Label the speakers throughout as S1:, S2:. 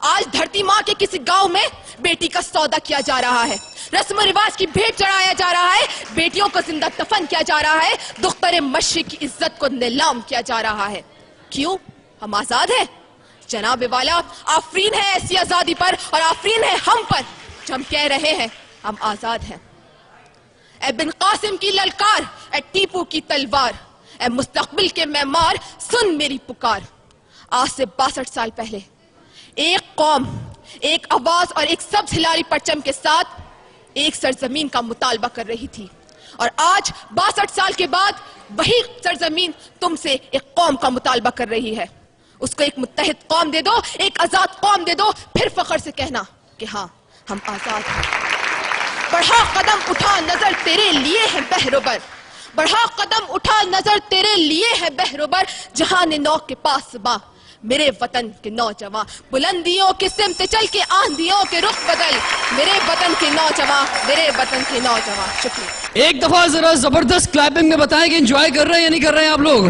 S1: آج دھرتی ماں کے کسی گاؤں میں بیٹی کا سودا کیا جا رہا ہے, رسم و رواج کی بھیٹ چڑھایا جا رہا ہے, بیٹیوں کو زندہ دفن کیا جا رہا ہے, دختر مشرق کی عزت کو نیلام کیا جا رہا ہے. کیوں؟ ہم آزاد ہیں جناب والا. آفرین ہے ایسی آزادی پر اور آفرین ہے ہم پر جو ہم کہہ رہے ہیں ہم آزاد ہیں. اے بن قاسم کی للکار, اے ٹیپو کی تلوار, اے مستقبل کے معمار, سن میری پکار. آج سے 62 سال پہلے ایک قوم, ایک آواز اور ایک سبز ہلالی پرچم کے ساتھ ایک سرزمین کا مطالبہ کر رہی تھی, اور آج 62 سال کے بعد وہی سرزمین تم سے ایک قوم کا مطالبہ کر رہی ہے. اس کو ایک متحد قوم دے دو, ایک آزاد قوم دے دو, پھر فخر سے کہنا کہ ہاں ہم آزاد ہیں. بڑھا قدم اٹھا نظر تیرے لیے ہے بہروبر, بڑھا قدم اٹھا نظر تیرے لیے ہے بہروبر, جہان نو کے پاس باں میرے وطن کے نوجوان, بلندیوں کی سمت چل کے آندھیوں کے رخ بدل, میرے وطن کے نوجوان, میرے وطن کے نوجوان. شکریہ.
S2: ایک دفعہ ذرا زبردست کلیپنگ میں بتائیں کہ انجوائے کر رہے ہیں یا نہیں کر رہے ہیں آپ لوگ.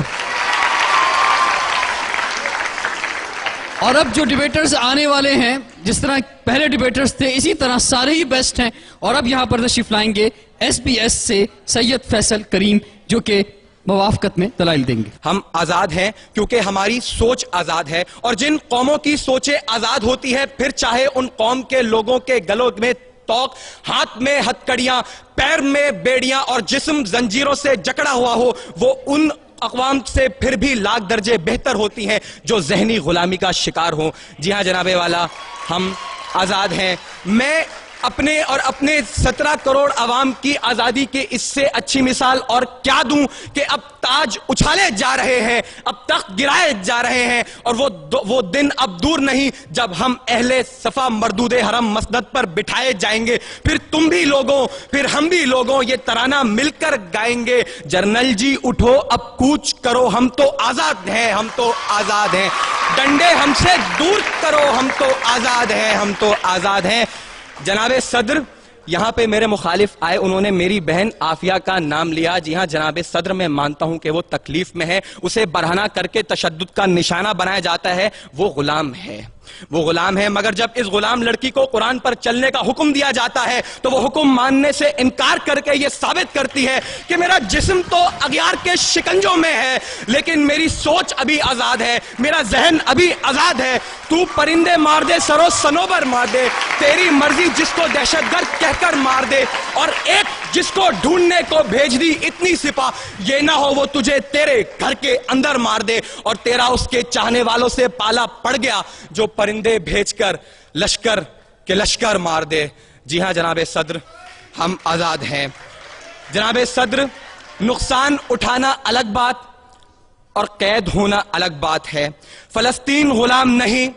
S2: اور اب جو ڈیبیٹرز آنے والے ہیں, جس طرح پہلے ڈیبیٹرز تھے اسی طرح سارے ہی بیسٹ ہیں, اور اب یہاں پر تشریف لائیں گے ایس بی ایس سے سید فیصل کریم, جو کہ موافقت میں دلائل دیں گے.
S3: ہم آزاد ہیں کیونکہ ہماری سوچ آزاد ہے, اور جن قوموں کی سوچیں آزاد ہوتی ہے, پھر چاہے ان قوم کے لوگوں کے گلوں میں توق, ہاتھ میں ہتکڑیاں, پیر میں بیڑیاں اور جسم زنجیروں سے جکڑا ہوا ہو, وہ ان اقوام سے پھر بھی لاکھ درجے بہتر ہوتی ہیں جو ذہنی غلامی کا شکار ہوں. جی ہاں جناب والا, ہم آزاد ہیں. میں اپنے اور اپنے 17 کروڑ عوام کی آزادی کے اس سے اچھی مثال اور کیا دوں کہ اب تاج اچھالے جا رہے ہیں, اب تخت گرائے جا رہے ہیں, اور وہ دن اب دور نہیں جب ہم اہل صفا مردود حرم مسند پر بٹھائے جائیں گے. پھر تم بھی لوگوں, پھر ہم بھی لوگوں یہ ترانہ مل کر گائیں گے, جرنل جی اٹھو اب کوچ کرو, ہم تو آزاد ہیں, ہم تو آزاد ہیں, ڈنڈے ہم سے دور کرو, ہم تو آزاد ہیں, ہم تو آزاد ہیں. جناب صدر یہاں پہ میرے مخالف آئے, انہوں نے میری بہن عافیہ کا نام لیا. جی ہاں جناب صدر, میں مانتا ہوں کہ وہ تکلیف میں ہے, اسے برہنہ کر کے تشدد کا نشانہ بنایا جاتا ہے. وہ غلام ہے, وہ غلام ہے, مگر جب اس غلام لڑکی کو قرآن پر چلنے کا حکم دیا جاتا ہے تو وہ حکم ماننے سے انکار کر کے یہ ثابت کرتی ہے کہ میرا جسم تو اغیار کے شکنجوں میں ہے, لیکن میری سوچ ابھی آزاد ہے, میرا ذہن ابھی آزاد ہے. تو پرندے مار دے, سرو سنوبر مار دے, تیری مرضی, جس کو دہشت گرد کہہ کر مار دے, اور ایک جس کو ڈھونڈنے کو بھیج دی اتنی سپاہ, یہ نہ ہو وہ تجھے تیرے گھر کے اندر مار دے, اور تیرا اس کے چاہنے والوں سے پالا پڑ گیا جو پرندے بھیج کر لشکر کے لشکر مار دے. جی ہاں جناب صدر, ہم آزاد ہیں. جناب صدر, نقصان اٹھانا الگ بات اور قید ہونا الگ بات ہے. فلسطین غلام نہیں,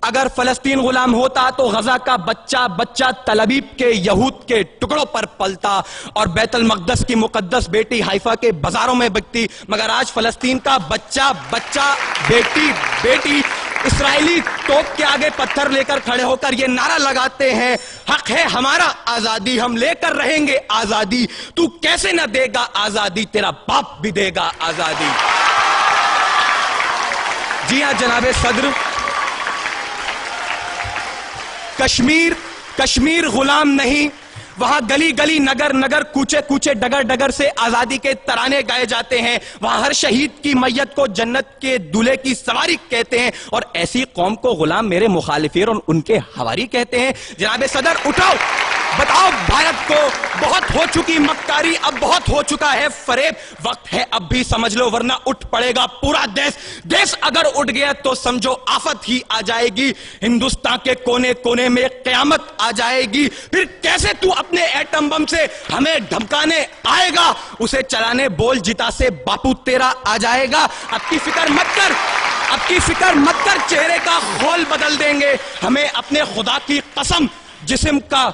S3: اگر فلسطین غلام ہوتا تو غزہ کا بچہ بچہ تل ابیب کے یہود کے ٹکڑوں پر پلتا اور بیت المقدس کی مقدس بیٹی حیفا کے بازاروں میں بکتی. مگر آج فلسطین کا بچہ بچہ بیٹی بیٹی اسرائیلی توپ کے آگے پتھر لے کر کھڑے ہو کر یہ نعرہ لگاتے ہیں, حق ہے ہمارا آزادی, ہم لے کر رہیں گے آزادی. تو کیسے نہ دے گا آزادی, تیرا باپ بھی دے گا آزادی. جی ہاں جناب صدر, کشمیر غلام نہیں, وہاں گلی گلی نگر نگر کوچے کوچے ڈگر ڈگر سے آزادی کے ترانے گائے جاتے ہیں. وہاں ہر شہید کی میت کو جنت کے دولے کی سواری کہتے ہیں, اور ایسی قوم کو غلام میرے مخالفین اور ان کے ہواری کہتے ہیں. جناب صدر اٹھاؤ, بتاؤ بھارت کو, بہت ہو چکی مکاری, اب بہت ہو چکا ہے فریب, وقت ہے اب بھی سمجھ لو ورنہ اٹھ پڑے گا پورا دیش اگر اٹھ گیا تو سمجھو آفت ہی آ جائے گی. ہندوستان کے کونے کونے میں قیامت آ جائے گی. پھر کیسے تو اپنے ایٹم بم سے ہمیں دھمکانے آئے گا, اسے چلانے بول جتا سے باپو تیرا آ جائے گا. اب کی فکر مت کر, اب کی فکر مت کر, چہرے کا خول بدل دیں گے, ہمیں اپنے خدا کی قسم جسم کا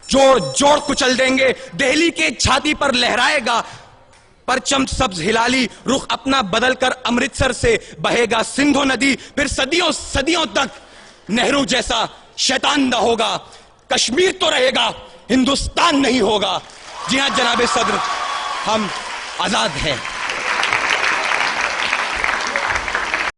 S3: جوڑ کچل دیں گے. دہلی کے چھاتی پر لہرائے گا پرچم سبز ہلالی, رخ اپنا بدل کر امرتسر سے بہے گا سندھو ندی. پھر صدیوں صدیوں تک نہرو جیسا شیطان نہ ہوگا. کشمیر تو رہے گا, ہندوستان نہیں ہوگا. جی ہاں جناب صدر, ہم آزاد ہیں.